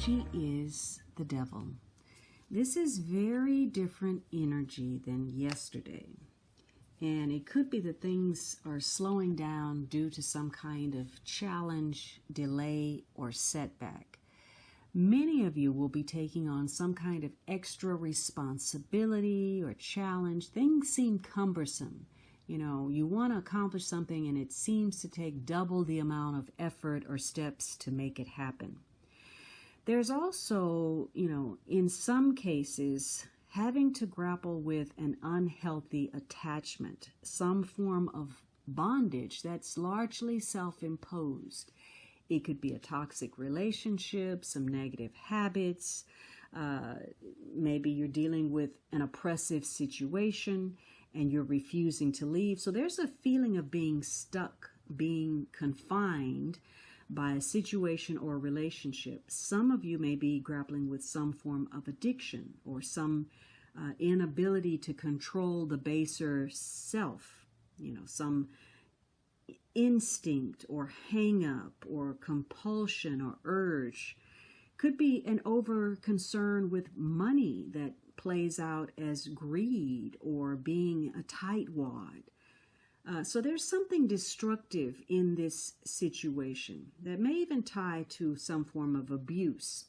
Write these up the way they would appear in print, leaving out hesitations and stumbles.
energy is the devil. This is very different energy than yesterday. And it could be that things are slowing down due to some kind of challenge, delay, or setback. Many of you will be taking on some kind of extra responsibility or challenge. Things seem cumbersome. You know, you want to accomplish something and it seems to take double the amount of effort or steps to make it happen. There's also, in some cases, having to grapple with an unhealthy attachment, some form of bondage that's largely self-imposed. It could be a toxic relationship, some negative habits. Maybe you're dealing with an oppressive situation and you're refusing to leave. So there's a feeling of being stuck, being confined by a situation or a relationship. Some of you may be grappling with some form of addiction or some inability to control the baser self, some instinct or hang up or compulsion or urge. Could be an over concern with money that plays out as greed or being a tightwad. So there's something destructive in this situation that may even tie to some form of abuse.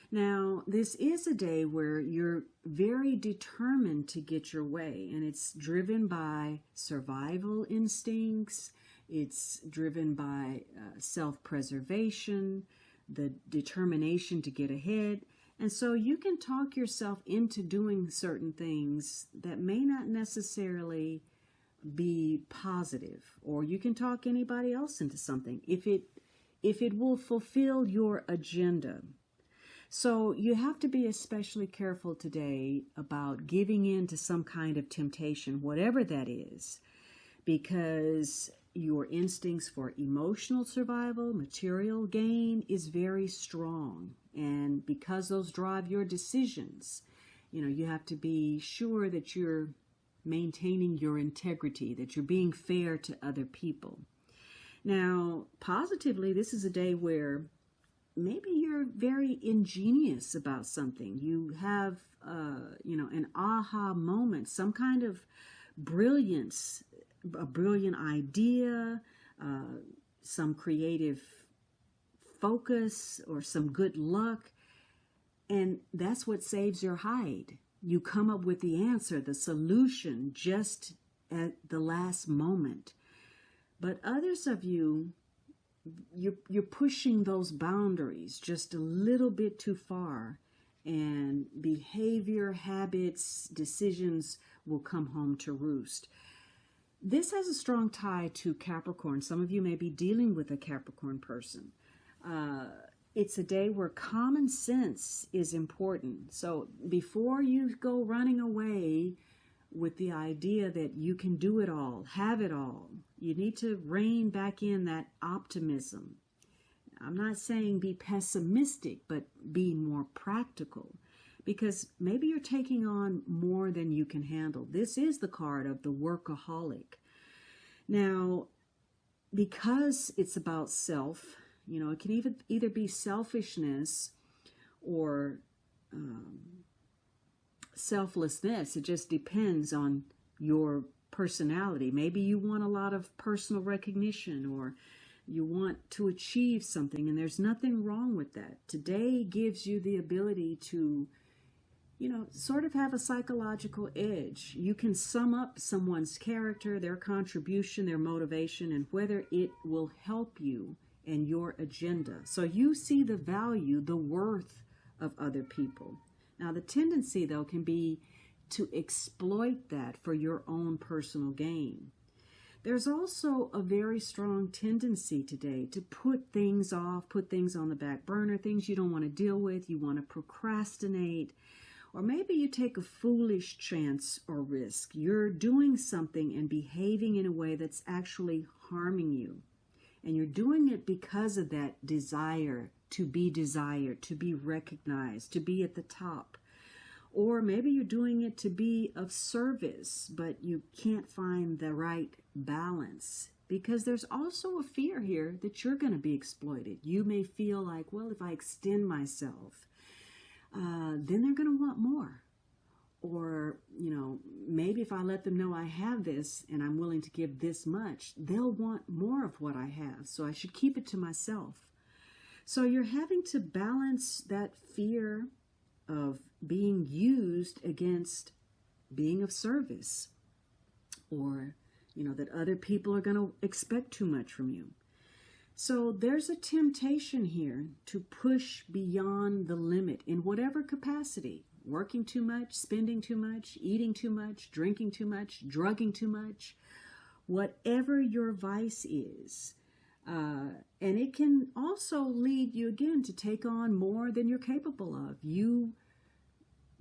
Now, this is a day where you're very determined to get your way, and it's driven by survival instincts. It's driven by self-preservation, the determination to get ahead. And so you can talk yourself into doing certain things that may not necessarily be positive, or you can talk anybody else into something if it will fulfill your agenda. So you have to be especially careful today about giving in to some kind of temptation, whatever that is, because your instincts for emotional survival, material gain is very strong. And because those drive your decisions, you have to be sure that you're maintaining your integrity, that you're being fair to other people. Now, positively, this is a day where maybe you're very ingenious about something. You have, an aha moment, some kind of brilliance, a brilliant idea, some creative focus, or some good luck. And that's what saves your hide. You come up with the answer, the solution, just at the last moment. But others of you're pushing those boundaries just a little bit too far, and behavior, habits, decisions will come home to roost. This has a strong tie to Capricorn. Some of you may be dealing with a Capricorn person. It's a day where common sense is important. So before you go running away with the idea that you can do it all, have it all, you need to rein back in that optimism. I'm not saying be pessimistic, but be more practical, because maybe you're taking on more than you can handle. This is the card of the workaholic. Now, because it's about self, it can either be selfishness or selflessness. It just depends on your personality. Maybe you want a lot of personal recognition, or you want to achieve something, and there's nothing wrong with that. Today gives you the ability to, sort of have a psychological edge. You can sum up someone's character, their contribution, their motivation, and whether it will help you and your agenda. So you see the value, the worth of other people. Now, the tendency, though, can be to exploit that for your own personal gain. There's also a very strong tendency today to put things off, put things on the back burner, things you don't want to deal with, you want to procrastinate, or maybe you take a foolish chance or risk. You're doing something and behaving in a way that's actually harming you. And you're doing it because of that desire to be desired, to be recognized, to be at the top. Or maybe you're doing it to be of service, but you can't find the right balance. because there's also a fear here that you're going to be exploited. You may feel like, well, if I extend myself, then they're going to want more. Or, maybe if I let them know I have this and I'm willing to give this much, they'll want more of what I have. So I should keep it to myself. So you're having to balance that fear of being used against being of service, or, that other people are going to expect too much from you. So there's a temptation here to push beyond the limit in whatever capacity. Working too much, spending too much, eating too much, drinking too much, drugging too much, whatever your vice is. And it can also lead you, again, to take on more than you're capable of. You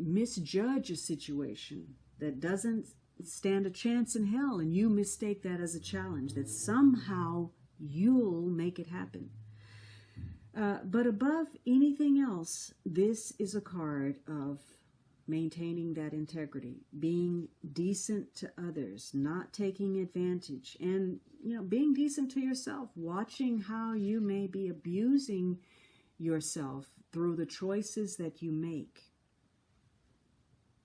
misjudge a situation that doesn't stand a chance in hell, and you mistake that as a challenge, that somehow you'll make it happen. But above anything else, this is a card of maintaining that integrity, being decent to others, not taking advantage, and being decent to yourself, watching how you may be abusing yourself through the choices that you make.